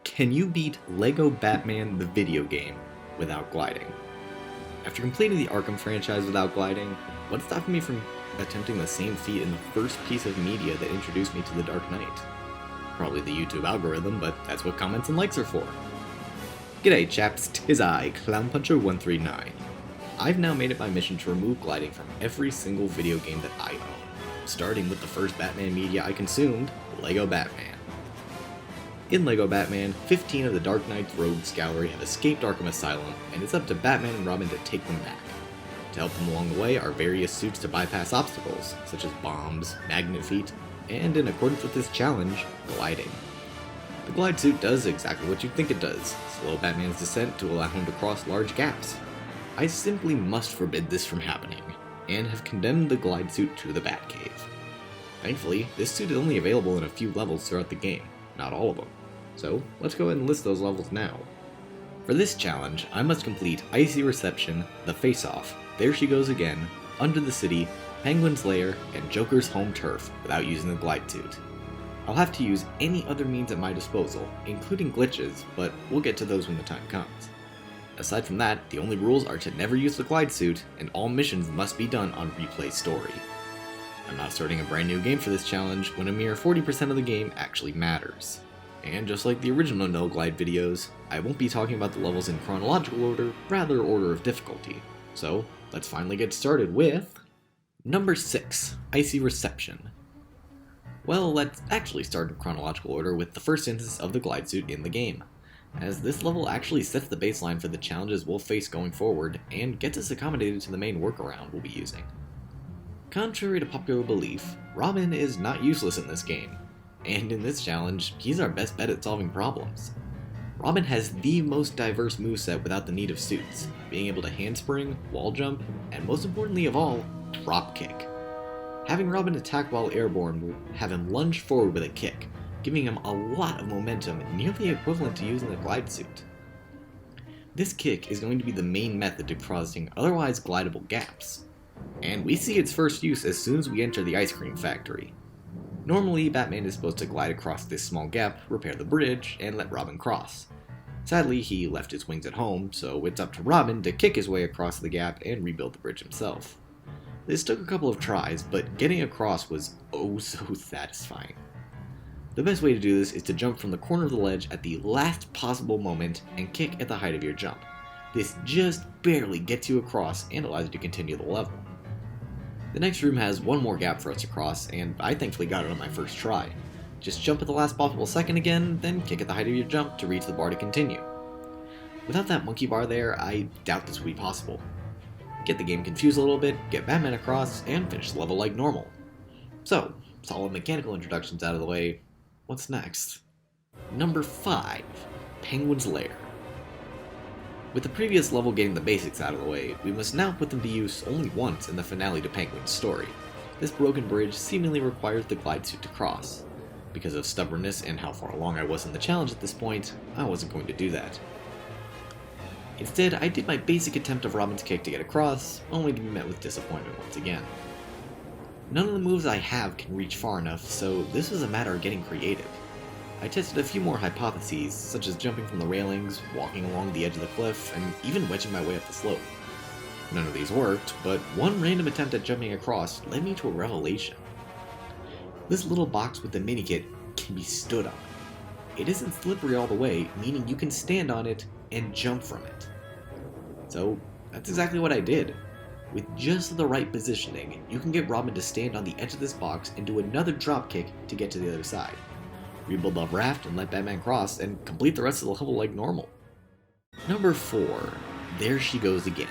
Can you beat Lego Batman the video game without gliding? After completing the Arkham franchise without gliding, what's stopping me from attempting the same feat in the first piece of media that introduced me to the Dark Knight? Probably the YouTube algorithm, but that's what comments and likes are for. G'day chaps, 'tis I, ClownPuncher139. I've now made it my mission to remove gliding from every single video game that I own, starting with the first Batman media I consumed, Lego Batman. In Lego Batman, 15 of the Dark Knight's rogues gallery have escaped Arkham Asylum, and it's up to Batman and Robin to take them back. To help them along the way are various suits to bypass obstacles, such as bombs, magnet feet, and in accordance with this challenge, gliding. The glide suit does exactly what you'd think it does, slow Batman's descent to allow him to cross large gaps. I simply must forbid this from happening, and have condemned the glide suit to the Batcave. Thankfully, this suit is only available in a few levels throughout the game, not all of them. So, let's go ahead and list those levels now. For this challenge, I must complete Icy Reception, The Face-Off, There She Goes Again, Under the City, Penguin's Lair, and Joker's Home Turf without using the glide suit. I'll have to use any other means at my disposal, including glitches, but we'll get to those when the time comes. Aside from that, the only rules are to never use the glide suit, and all missions must be done on replay story. I'm not starting a brand new game for this challenge when a mere 40% of the game actually matters. And just like the original No Glide videos, I won't be talking about the levels in chronological order, rather order of difficulty. So, let's finally get started with number 6, Icy Reception. Well, let's actually start in chronological order with the first instance of the glide suit in the game, as this level actually sets the baseline for the challenges we'll face going forward, and gets us accommodated to the main workaround we'll be using. Contrary to popular belief, Robin is not useless in this game, and in this challenge, he's our best bet at solving problems. Robin has the most diverse moveset without the need of suits, being able to handspring, wall jump, and most importantly of all, drop kick. Having Robin attack while airborne will have him lunge forward with a kick, giving him a lot of momentum, nearly equivalent to using the glide suit. This kick is going to be the main method to crossing otherwise glidable gaps, and we see its first use as soon as we enter the ice cream factory. Normally, Batman is supposed to glide across this small gap, repair the bridge, and let Robin cross. Sadly, he left his wings at home, so it's up to Robin to kick his way across the gap and rebuild the bridge himself. This took a couple of tries, but getting across was oh so satisfying. The best way to do this is to jump from the corner of the ledge at the last possible moment and kick at the height of your jump. This just barely gets you across and allows you to continue the level. The next room has one more gap for us to cross, and I thankfully got it on my first try. Just jump at the last possible second again, then kick at the height of your jump to reach the bar to continue. Without that monkey bar there, I doubt this would be possible. Get the game confused a little bit, get Batman across, and finish the level like normal. So, solid mechanical introductions out of the way, what's next? Number 5, Penguin's Lair. With the previous level getting the basics out of the way, we must now put them to use only once in the finale to Penguin's story. This broken bridge seemingly requires the glide suit to cross. Because of stubbornness and how far along I was in the challenge at this point, I wasn't going to do that. Instead, I did my basic attempt of Robin's kick to get across, only to be met with disappointment once again. None of the moves I have can reach far enough, so this was a matter of getting creative. I tested a few more hypotheses, such as jumping from the railings, walking along the edge of the cliff, and even wedging my way up the slope. None of these worked, but one random attempt at jumping across led me to a revelation. This little box with the mini-kit can be stood on. It isn't slippery all the way, meaning you can stand on it and jump from it. So, that's exactly what I did. With just the right positioning, you can get Robin to stand on the edge of this box and do another drop kick to get to the other side. Rebuild the raft and let Batman cross, and complete the rest of the level like normal. Number 4, There She Goes Again.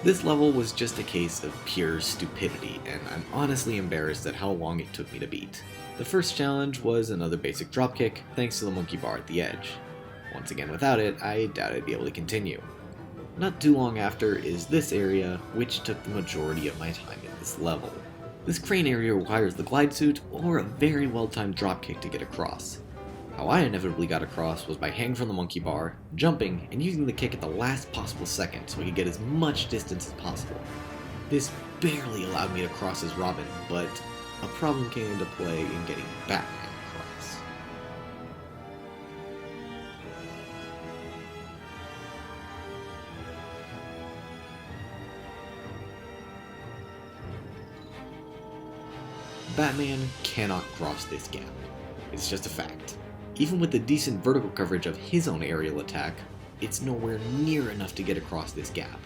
This level was just a case of pure stupidity, and I'm honestly embarrassed at how long it took me to beat. The first challenge was another basic dropkick, thanks to the monkey bar at the edge. Once again without it, I doubt I'd be able to continue. Not too long after is this area, which took the majority of my time in this level. This crane area requires the glide suit or a very well-timed dropkick to get across. How I inevitably got across was by hanging from the monkey bar, jumping, and using the kick at the last possible second so I could get as much distance as possible. This barely allowed me to cross as Robin, but a problem came into play in getting Batman across. Batman cannot cross this gap. It's just a fact. Even with the decent vertical coverage of his own aerial attack, it's nowhere near enough to get across this gap.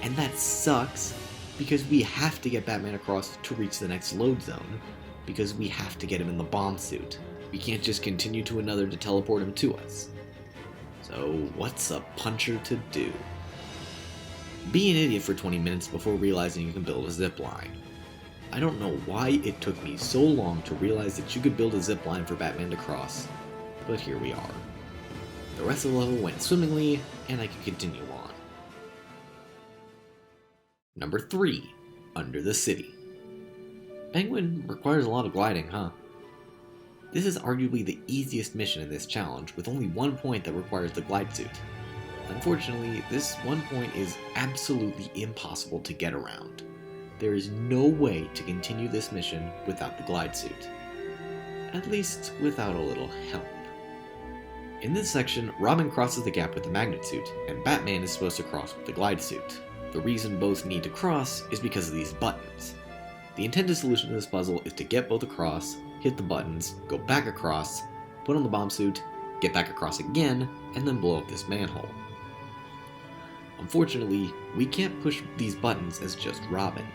And that sucks, because we have to get Batman across to reach the next load zone, because we have to get him in the bomb suit. We can't just continue to another to teleport him to us. So what's a puncher to do? Be an idiot for 20 minutes before realizing you can build a zip line. I don't know why it took me so long to realize that you could build a zip line for Batman to cross, but here we are. The rest of the level went swimmingly, and I can continue on. Number 3. Under the City. Penguin requires a lot of gliding, huh? This is arguably the easiest mission in this challenge, with only one point that requires the glide suit. Unfortunately, this one point is absolutely impossible to get around. There is no way to continue this mission without the glide suit. At least without a little help. In this section, Robin crosses the gap with the magnet suit, and Batman is supposed to cross with the glide suit. The reason both need to cross is because of these buttons. The intended solution to this puzzle is to get both across, hit the buttons, go back across, put on the bomb suit, get back across again, and then blow up this manhole. Unfortunately, we can't push these buttons as just Robin,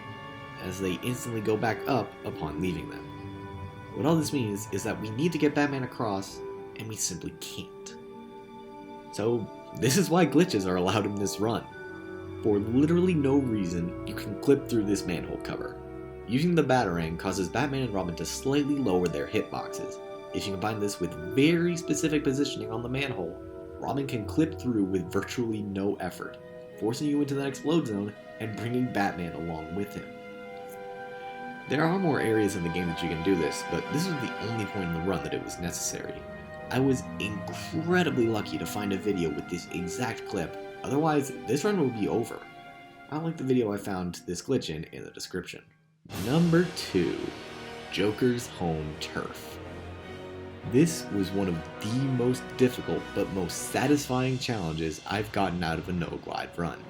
as they instantly go back up upon leaving them. What all this means is that we need to get Batman across, and we simply can't. So, this is why glitches are allowed in this run. For literally no reason, you can clip through this manhole cover. Using the Batarang causes Batman and Robin to slightly lower their hitboxes. If you combine this with very specific positioning on the manhole, Robin can clip through with virtually no effort, forcing you into the next load zone and bringing Batman along with him. There are more areas in the game that you can do this, but this was the only point in the run that it was necessary. I was incredibly lucky to find a video with this exact clip, otherwise this run would be over. I'll link the video I found this glitch in the description. Number 2. Joker's Home Turf. This was one of the most difficult but most satisfying challenges I've gotten out of a no-glide run.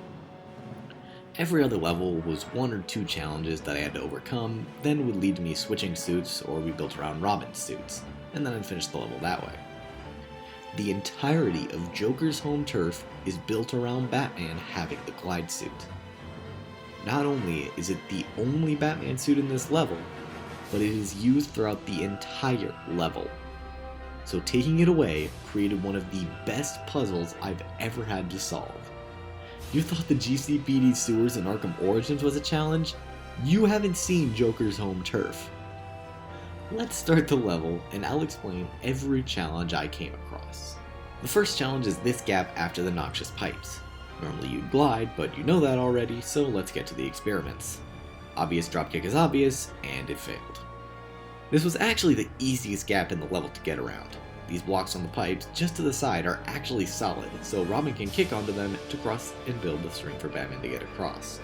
Every other level was 1 or 2 challenges that I had to overcome, then would lead to me switching suits or we built around Robin's suits, and then I'd finish the level that way. The entirety of Joker's Home Turf is built around Batman having the glide suit. Not only is it the only Batman suit in this level, but it is used throughout the entire level. So taking it away created one of the best puzzles I've ever had to solve. You thought the GCPD sewers in Arkham Origins was a challenge? You haven't seen Joker's Home Turf. Let's start the level, and I'll explain every challenge I came across. The first challenge is this gap after the noxious pipes. Normally you'd glide, but you know that already, so let's get to the experiments. Obvious dropkick is obvious, and it failed. This was actually the easiest gap in the level to get around. These blocks on the pipes just to the side are actually solid, so Robin can kick onto them to cross and build the string for Batman to get across.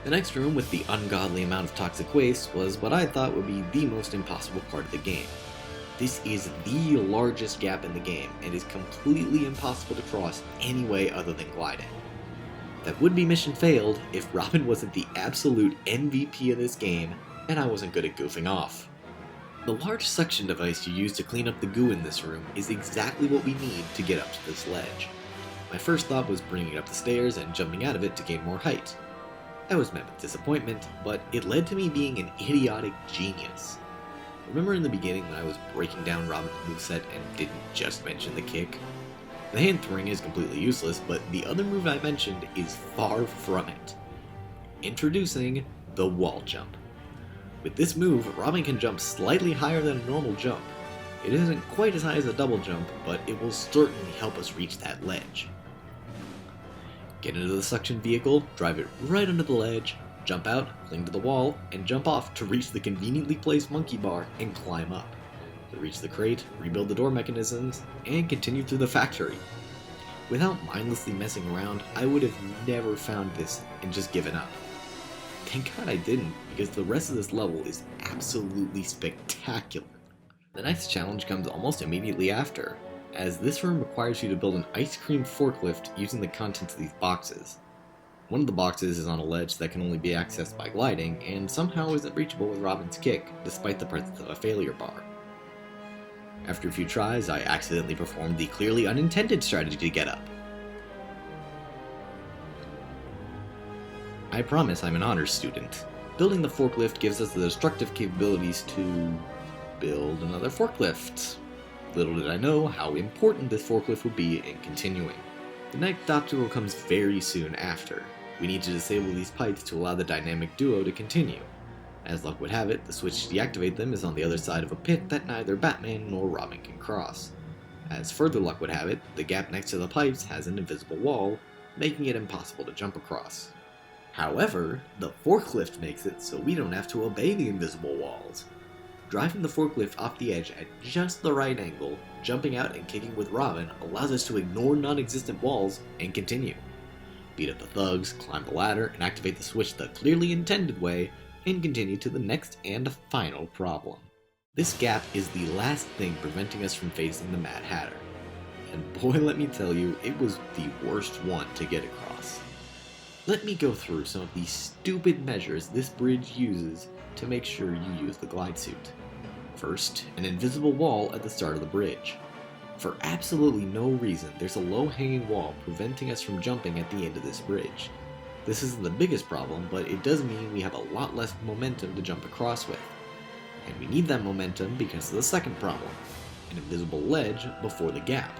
The next room with the ungodly amount of toxic waste was what I thought would be the most impossible part of the game. This is the largest gap in the game, and is completely impossible to cross any way other than gliding. That would be mission failed if Robin wasn't the absolute MVP of this game, and I wasn't good at goofing off. The large suction device you use to clean up the goo in this room is exactly what we need to get up to this ledge. My first thought was bringing it up the stairs and jumping out of it to gain more height. I was met with disappointment, but it led to me being an idiotic genius. Remember in the beginning when I was breaking down Robin's moveset and didn't just mention the kick? The hand throwing is completely useless, but the other move I mentioned is far from it. Introducing the wall jump. With this move, Robin can jump slightly higher than a normal jump. It isn't quite as high as a double jump, but it will certainly help us reach that ledge. Get into the suction vehicle, drive it right under the ledge, jump out, cling to the wall, and jump off to reach the conveniently placed monkey bar and climb up. To reach the crate, rebuild the door mechanisms, and continue through the factory. Without mindlessly messing around, I would have never found this and just given up. Thank God I didn't, because the rest of this level is absolutely spectacular. The next challenge comes almost immediately after, as this room requires you to build an ice cream forklift using the contents of these boxes. One of the boxes is on a ledge that can only be accessed by gliding, and somehow isn't reachable with Robin's kick, despite the presence of a failure bar. After a few tries, I accidentally performed the clearly unintended strategy to get up. I promise I'm an honors student. Building the forklift gives us the destructive capabilities to build another forklift. Little did I know how important this forklift would be in continuing. The next obstacle comes very soon after. We need to disable these pipes to allow the dynamic duo to continue. As luck would have it, the switch to deactivate them is on the other side of a pit that neither Batman nor Robin can cross. As further luck would have it, the gap next to the pipes has an invisible wall, making it impossible to jump across. However, the forklift makes it so we don't have to obey the invisible walls. Driving the forklift off the edge at just the right angle, jumping out and kicking with Robin allows us to ignore non-existent walls and continue. Beat up the thugs, climb the ladder, and activate the switch the clearly intended way, and continue to the next and final problem. This gap is the last thing preventing us from facing the Mad Hatter. And boy, let me tell you, it was the worst one to get across. Let me go through some of the stupid measures this bridge uses to make sure you use the glide suit. First, an invisible wall at the start of the bridge. For absolutely no reason, there's a low-hanging wall preventing us from jumping at the end of this bridge. This isn't the biggest problem, but it does mean we have a lot less momentum to jump across with. And we need that momentum because of the second problem, an invisible ledge before the gap.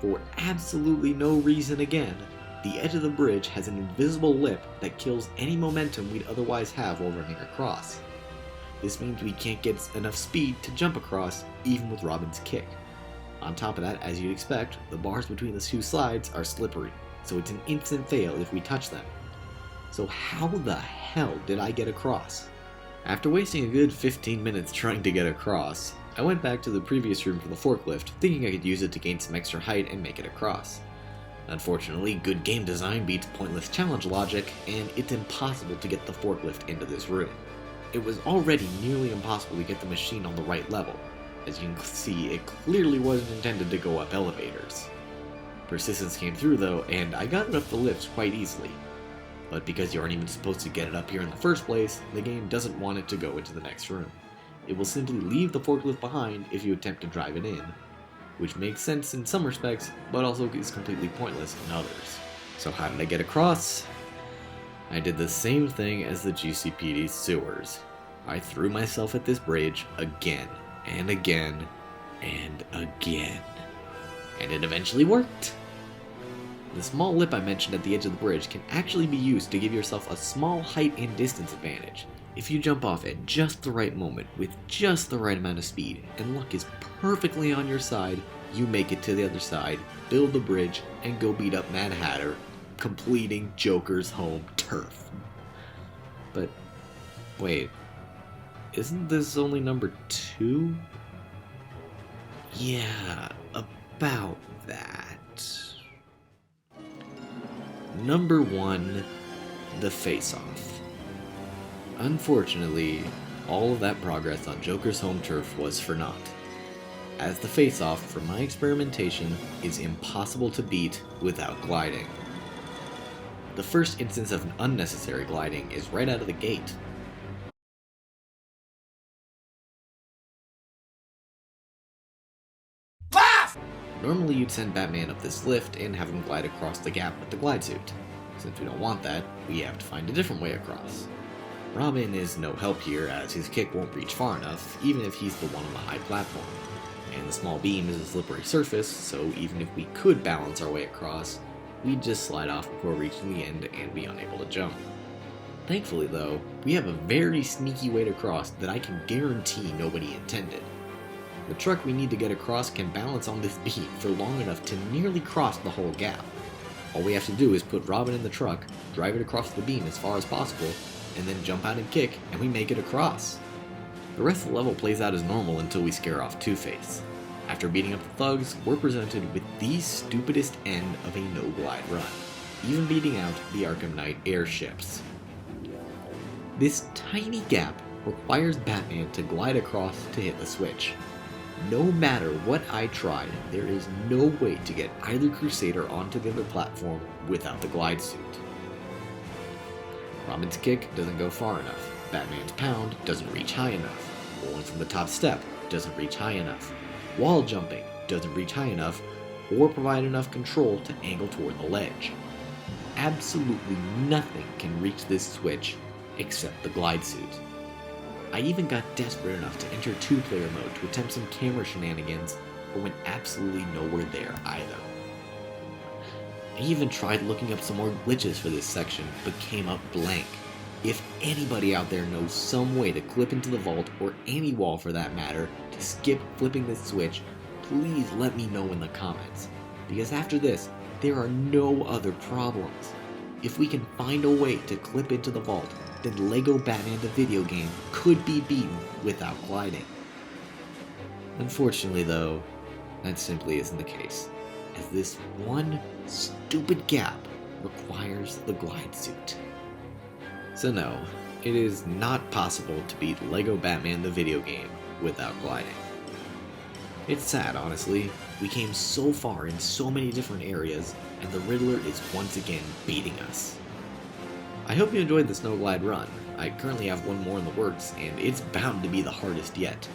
For absolutely no reason again, the edge of the bridge has an invisible lip that kills any momentum we'd otherwise have while running across. This means we can't get enough speed to jump across, even with Robin's kick. On top of that, as you'd expect, the bars between the two slides are slippery, so it's an instant fail if we touch them. So how the hell did I get across? After wasting a good 15 minutes trying to get across, I went back to the previous room for the forklift, thinking I could use it to gain some extra height and make it across. Unfortunately, good game design beats pointless challenge logic, and it's impossible to get the forklift into this room. It was already nearly impossible to get the machine on the right level. As you can see, it clearly wasn't intended to go up elevators. Persistence came through though, and I got it up the lifts quite easily. But because you aren't even supposed to get it up here in the first place, the game doesn't want it to go into the next room. It will simply leave the forklift behind if you attempt to drive it in, which makes sense in some respects, but also is completely pointless in others. So how did I get across? I did the same thing as the GCPD sewers. I threw myself at this bridge again, and again, and again. And it eventually worked! The small lip I mentioned at the edge of the bridge can actually be used to give yourself a small height and distance advantage. If you jump off at just the right moment, with just the right amount of speed, and luck is perfectly on your side, you make it to the other side, build the bridge, and go beat up Mad Hatter, completing Joker's home turf. But, wait, isn't this only number 2? Yeah, about that. Number 1, the face-off. Unfortunately, all of that progress on Joker's home turf was for naught, as the face-off, from my experimentation, is impossible to beat without gliding. The first instance of unnecessary gliding is right out of the gate. Normally you'd send Batman up this lift and have him glide across the gap with the glide suit. Since we don't want that, we have to find a different way across. Robin is no help here, as his kick won't reach far enough, even if he's the one on the high platform. And the small beam is a slippery surface, so even if we could balance our way across, we'd just slide off before reaching the end and be unable to jump. Thankfully though, we have a very sneaky way to cross that I can guarantee nobody intended. The truck we need to get across can balance on this beam for long enough to nearly cross the whole gap. All we have to do is put Robin in the truck, drive it across the beam as far as possible, and then jump out and kick, and we make it across. The rest of the level plays out as normal until we scare off Two-Face. After beating up the thugs, we're presented with the stupidest end of a no-glide run, even beating out the Arkham Knight airships. This tiny gap requires Batman to glide across to hit the switch. No matter what I tried, there is no way to get either Crusader onto the other platform without the glide suit. Robin's kick doesn't go far enough. Batman's pound doesn't reach high enough. Rolling from the top step doesn't reach high enough. Wall jumping doesn't reach high enough or provide enough control to angle toward the ledge. Absolutely nothing can reach this switch except the glide suit. I even got desperate enough to enter 2-player mode to attempt some camera shenanigans, but went absolutely nowhere there either. I even tried looking up some more glitches for this section, but came up blank. If anybody out there knows some way to clip into the vault, or any wall for that matter, to skip flipping this switch, please let me know in the comments, because after this, there are no other problems. If we can find a way to clip into the vault, then LEGO Batman the video game could be beaten without gliding. Unfortunately though, that simply isn't the case, as this one stupid gap requires the glide suit. So no, it is not possible to beat LEGO Batman the video game without gliding. It's sad, honestly. We came so far in so many different areas, and the Riddler is once again beating us. I hope you enjoyed the Snow Glide run. I currently have one more in the works, and it's bound to be the hardest yet.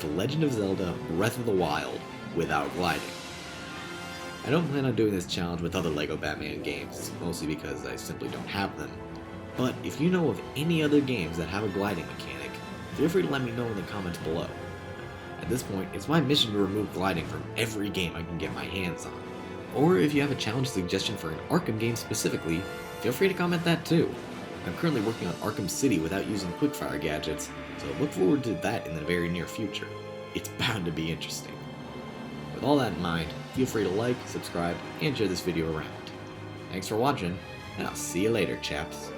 The Legend of Zelda Breath of the Wild without gliding. I don't plan on doing this challenge with other LEGO Batman games, mostly because I simply don't have them. But if you know of any other games that have a gliding mechanic, feel free to let me know in the comments below. At this point, it's my mission to remove gliding from every game I can get my hands on. Or if you have a challenge suggestion for an Arkham game specifically, feel free to comment that too. I'm currently working on Arkham City without using quickfire gadgets, so look forward to that in the very near future. It's bound to be interesting. With all that in mind, feel free to like, subscribe, and share this video around. Thanks for watching, and I'll see you later, chaps.